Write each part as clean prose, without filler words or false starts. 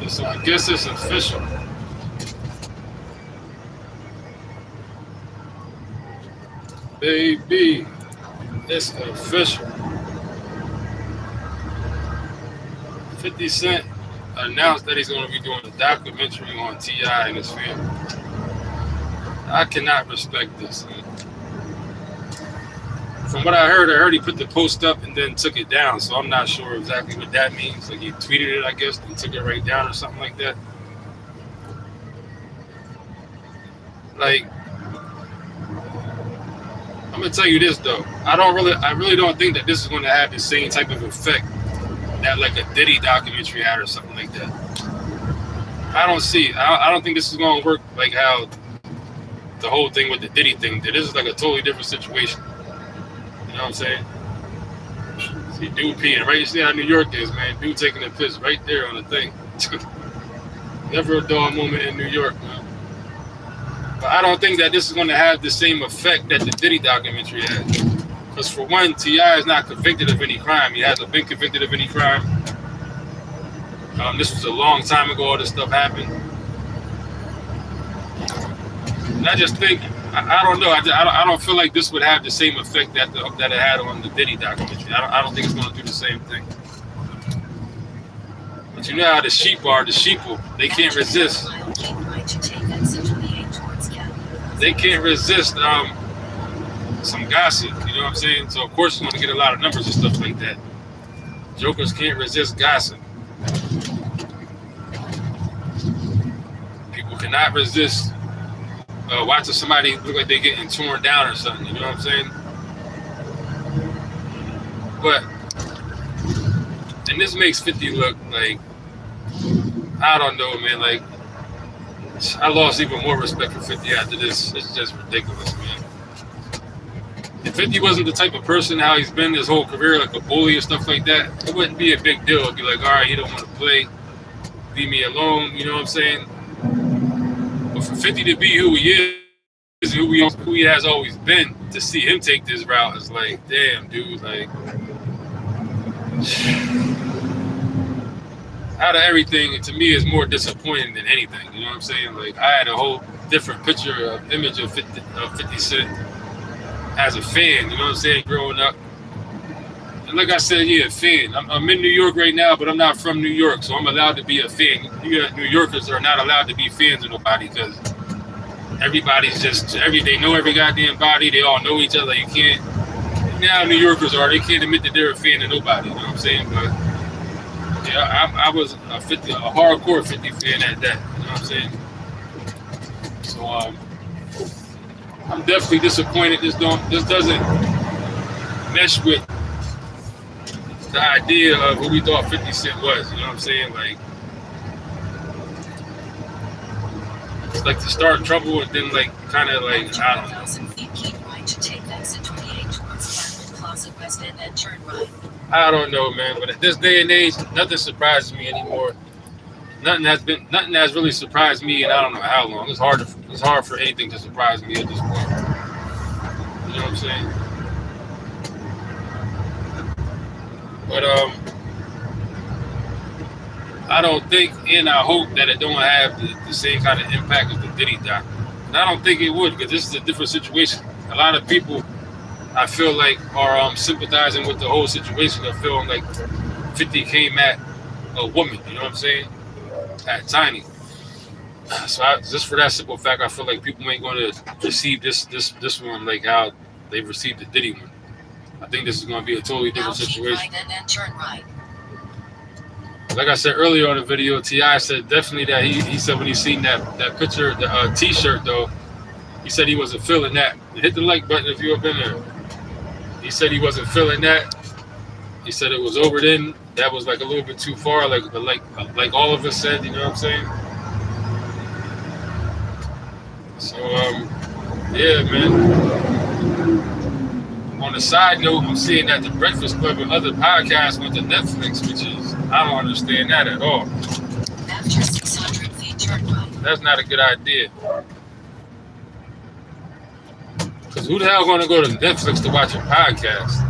So I guess it's official. Baby, it's official. 50 Cent announced that he's going to be doing a documentary on T.I. and his family. I cannot respect this. From what I heard he put the post up and then took it down. So I'm not sure exactly what that means. Like he tweeted it, I guess, and took it right down or something like that. Like, I'm gonna tell you this though. I really don't think that this is going to have the same type of effect that like a Diddy documentary had or something like that. I don't see. I don't think this is going to work like how the whole thing with the Diddy thing did. This is like a totally different situation. You know what I'm saying? See, dude peeing right. You see how New York is, man. Dude taking a piss right there on the thing. Never a dull moment in New York, man. But I don't think that this is going to have the same effect that the Diddy documentary had. Because for one, T.I. is not convicted of any crime. He hasn't been convicted of any crime. This was a long time ago. All this stuff happened. And I just think, I don't know. I don't feel like this would have the same effect that it had on the Diddy documentary. I don't think it's going to do the same thing. But you know how the sheep are. The sheeple, they can't resist. They can't resist some gossip. You know what I'm saying? So of course it's going to get a lot of numbers and stuff like that. Jokers can't resist gossip. People cannot resist watching somebody look like they're getting torn down or something. You know what I'm saying? But, and this makes 50 look like, I don't know, man. Like, I lost even more respect for 50 after this. It's just ridiculous, man. If 50 wasn't the type of person how he's been his whole career, like a bully and stuff like that, it wouldn't be a big deal. It'd be like, all right, you don't want to play, leave me alone. You know what I'm saying? But for 50 to be who he is, who he has always been, to see him take this route is like, damn, dude, like, out of everything, to me, is more disappointing than anything. You know what I'm saying? Like, I had a whole different image of 50 Cent as a fan. You know what I'm saying? Growing up, and like I said, yeah, a fan. I'm in New York right now, but I'm not from New York, so I'm allowed to be a fan. New Yorkers are not allowed to be fans of nobody because everybody's they know every goddamn body. They all know each other. You can't. Now New Yorkers they can't admit that they're a fan of nobody. You know what I'm saying? But yeah, I was a hardcore 50 fan at that. You know what I'm saying? So I'm definitely disappointed. This doesn't mesh with the idea of who we thought 50 Cent was. You know what I'm saying? Like, it's like to start trouble and then like kind of like, I don't know. I don't know, man. But at this day and age, nothing surprises me anymore. Nothing has really surprised me in I don't know how long. It's hard for anything to surprise me at this point. You know what I'm saying? But I don't think, and I hope that it don't have the same kind of impact as the Diddy doc. And I don't think it would, because this is a different situation. A lot of people, I feel like, are sympathizing with the whole situation of feeling like 50 came at a woman. You know what I'm saying? At Tiny. So just for that simple fact, I feel like people ain't going to receive this one like how they received the Diddy one. I think this is going to be a totally different situation. Like I said earlier on the video, T.I. said definitely that he said when he seen that picture, the T-shirt though, he said he wasn't feeling that. Hit the like button if you've been there. He said he wasn't feeling that. He said it was over then. That was like a little bit too far, like all of us said. You know what I'm saying? So yeah, man. On the side note, I'm seeing that the Breakfast Club and other podcasts went to Netflix, which is, I don't understand that at all. After 600 feet, turn right. That's not a good idea. Because who the hell going to go to Netflix to watch a podcast?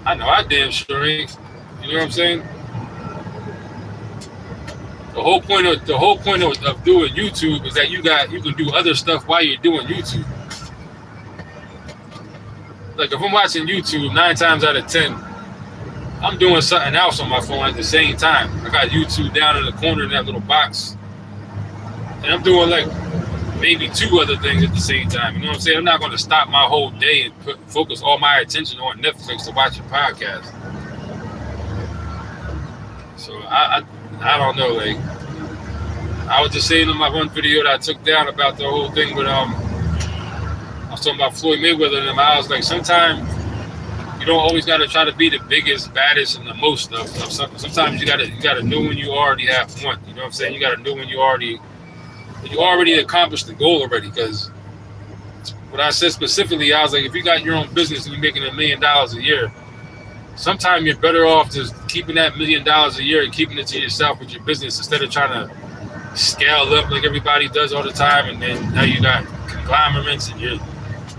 I know I damn sure ain't. You know what I'm saying? the whole point of doing YouTube is that you can do other stuff while you're doing YouTube. Like if I'm watching YouTube, 9 times out of 10, I'm doing something else on my phone at the same time. I got YouTube down in the corner in that little box, and I'm doing like maybe 2 other things at the same time. You know what I'm saying? I'm not going to stop my whole day and focus all my attention on Netflix to watch a podcast. So I don't know. Like I was just saying in my one video that I took down about the whole thing with I was talking about Floyd Mayweather and them. I was like, sometimes you don't always got to try to be the biggest, baddest, and the most of sometimes you gotta know when you already have won. You know what I'm saying? You gotta know when you already accomplished the goal already. Because what I said specifically, I was like, if you got your own business and you're making $1 million a year, sometimes you're better off just keeping that $1 million a year and keeping it to yourself with your business instead of trying to scale up like everybody does all the time. And then now you got conglomerates and you're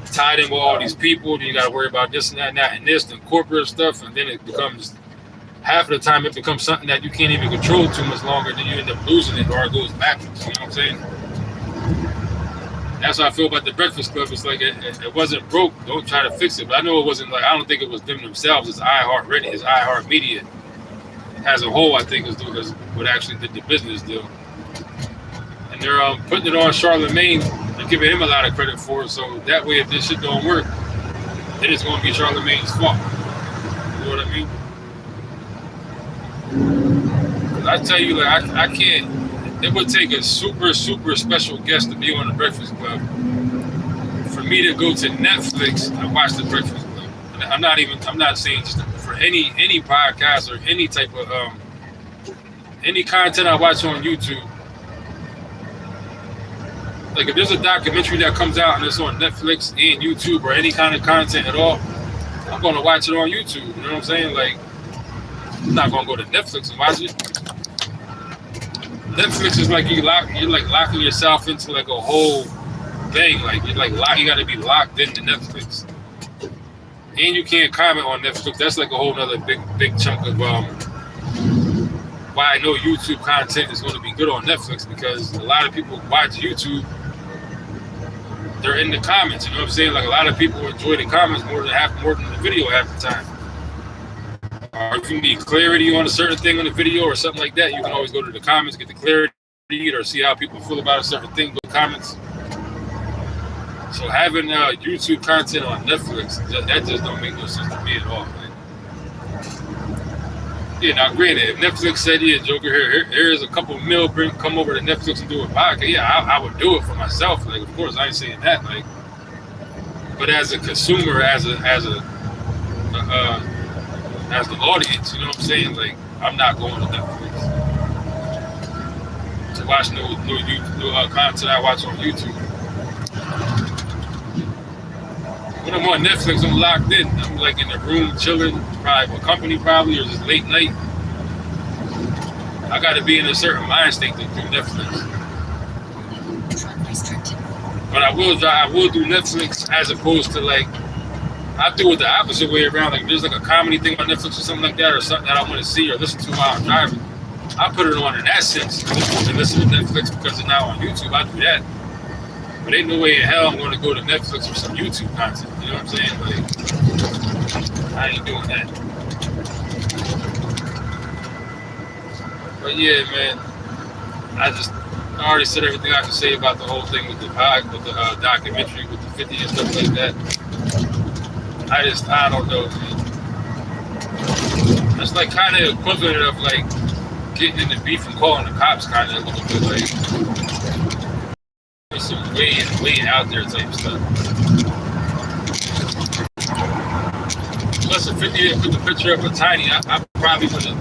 tied in with all these people. Then you got to worry about this and that and this and corporate stuff. And then it becomes, half of the time, it becomes something that you can't even control too much longer. Then you end up losing it or it goes backwards. You know what I'm saying? That's how I feel about the Breakfast Club. It's like it wasn't broke. Don't try to fix it. But I know it wasn't like, I don't think it was them themselves. It's iHeartRadio, it's iHeartMedia as a whole. I think is what actually did the business deal. And they're putting it on Charlemagne and giving him a lot of credit for it. So that way, if this shit don't work, then it's going to be Charlemagne's fault. You know what I mean? Because I tell you, like I can't. It would take a super, super special guest to be on the Breakfast Club for me to go to Netflix and watch the Breakfast Club. I'm not saying just for any podcast or any type of any content I watch on YouTube. Like if there's a documentary that comes out and it's on Netflix and YouTube or any kind of content at all, I'm gonna watch it on YouTube. You know what I'm saying? Like I'm not gonna go to Netflix and watch it. Netflix is like you're like locking yourself into like a whole thing. Like you got to be locked into Netflix, and you can't comment on Netflix. That's like a whole other big chunk of why I know YouTube content is going to be good on Netflix, because a lot of people watch YouTube. They're in the comments. You know what I'm saying? Like a lot of people enjoy the comments more than the video half the time. Or if you need clarity on a certain thing on the video or something like that, you can always go to the comments, get the clarity, or see how people feel about a certain thing, go to comments. So having YouTube content on Netflix, that just don't make no sense to me at all, man. Yeah, now granted, if Netflix said, yeah, Joker, here's a couple mil, come over to Netflix and do a podcast, yeah, I would do it for myself. Like, of course, I ain't saying that. Like, but as a consumer, as the audience, you know what I'm saying? Like, I'm not going to Netflix to watch no content I watch on YouTube. When I'm on Netflix, I'm locked in. I'm like in the room chilling, probably with company, or just late night. I got to be in a certain mind state to do Netflix. But I will do Netflix as opposed to like. I do it the opposite way around. Like, there's like a comedy thing on Netflix or something like that, or something that I want to see or listen to while I'm driving. I put it on in that sense and listen to Netflix because it's now on YouTube. I do that. But ain't no way in hell I'm going to go to Netflix for some YouTube content. You know what I'm saying? Like, I ain't doing that. But yeah, man, I already said everything I can say about the whole thing with the documentary with the 50 and stuff like that. I don't know, man. That's like kind of equivalent of like getting in the beef and calling the cops, kind of a little bit like some way out there type stuff. Plus, if 50 didn't put the picture up with Tiny, I probably would have.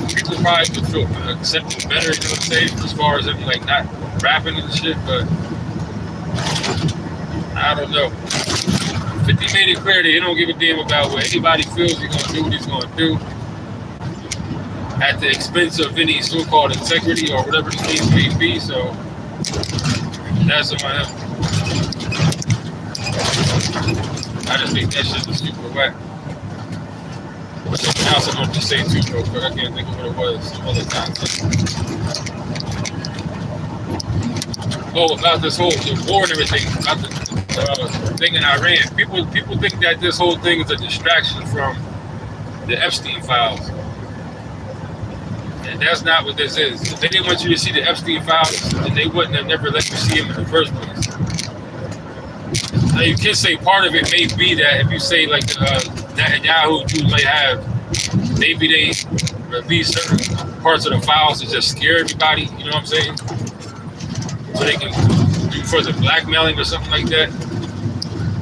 People probably would feel accepted better, you know what I'm saying, as far as him like not rapping and shit. But I don't know. 50 made it clear that he don't give a damn about what anybody feels. He's gonna do what he's gonna do at the expense of any so-called integrity or whatever the case may be. So that's on him. I just think that shit is super whack. else I wanted to say too, real quick. I can't think of what it was. Some other time. Oh, about this whole the war and everything, about the thing in Iran. People think that this whole thing is a distraction from the Epstein files, and that's not what this is. If they didn't want you to see the Epstein files, then they wouldn't have never let you see them in the first place. Now you can say part of it may be that if you say like that Yahoo you might have, maybe they release certain parts of the files to just scare everybody. You know what I'm saying? So they can do further blackmailing or something like that.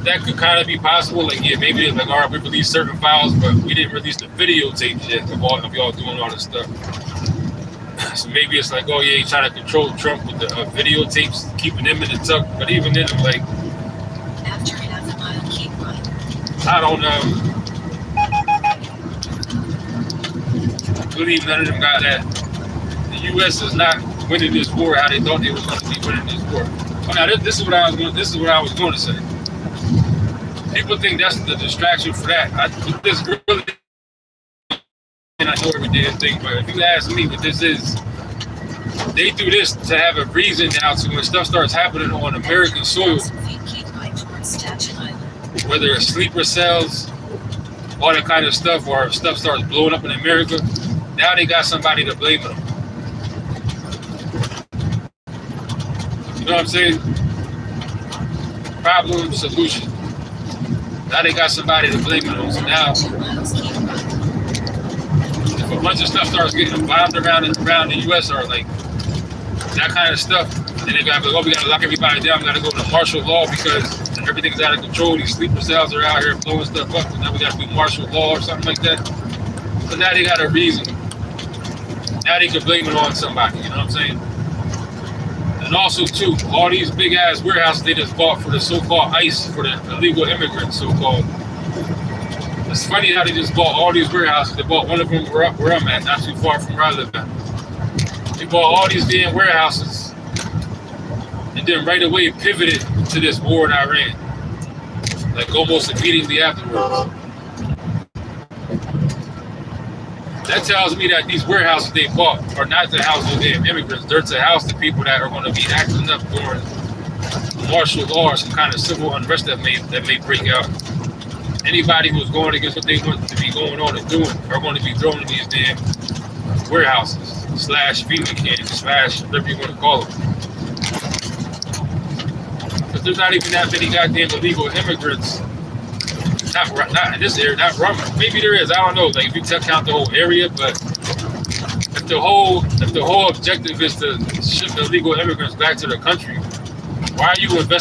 That could kind of be possible. Like, yeah, maybe they're like, all right, we released certain files, but we didn't release the videotapes yet of all of y'all doing all this stuff. So maybe it's like, oh yeah, he's trying to control Trump with the videotapes, keeping them in the tuck. But even then, I'm like, after half a mile, keep right. I don't know. I believe none of them got that. The U.S. is not winning this war how they thought they were going to be winning this war. Oh, now this is what I was going to say. People think that's the distraction for that. This really, and I know every damn thing, but if you ask me what this is, they do this to have a reason now to when stuff starts happening on American soil, whether it's sleeper cells, all that kind of stuff, or stuff starts blowing up in America, now they got somebody to blame them. You know what I'm saying? Problem, solution. Now they got somebody to blame it on. So now, if a bunch of stuff starts getting bombed around the U.S. or like that kind of stuff, then they gotta be like, oh, we gotta lock everybody down. We gotta go to martial law because everything's out of control. These sleeper cells are out here blowing stuff up, and now we gotta do martial law or something like that. But now they got a reason. Now they can blame it on somebody. You know what I'm saying? And also, too, all these big-ass warehouses they just bought for the so-called ICE, for the illegal immigrants, so-called. It's funny how they just bought all these warehouses. They bought one of them where I'm at, not too far from where I live at. They bought all these damn warehouses and then right away pivoted to this war in Iran. Like almost immediately afterwards. That tells me that these warehouses they bought are not to house those damn immigrants. They're to house the people that are going to be acting up during martial law or some kind of civil unrest that may break out. Anybody who's going against what they want to be going on and doing are going to be thrown in these damn warehouses / FEMA camps / whatever you want to call them. But there's not even that many goddamn illegal immigrants. Not in this area, not Rome. Maybe there is. I don't know. Like if you count the whole area, but if the whole objective is to ship the illegal immigrants back to their country, why are you investing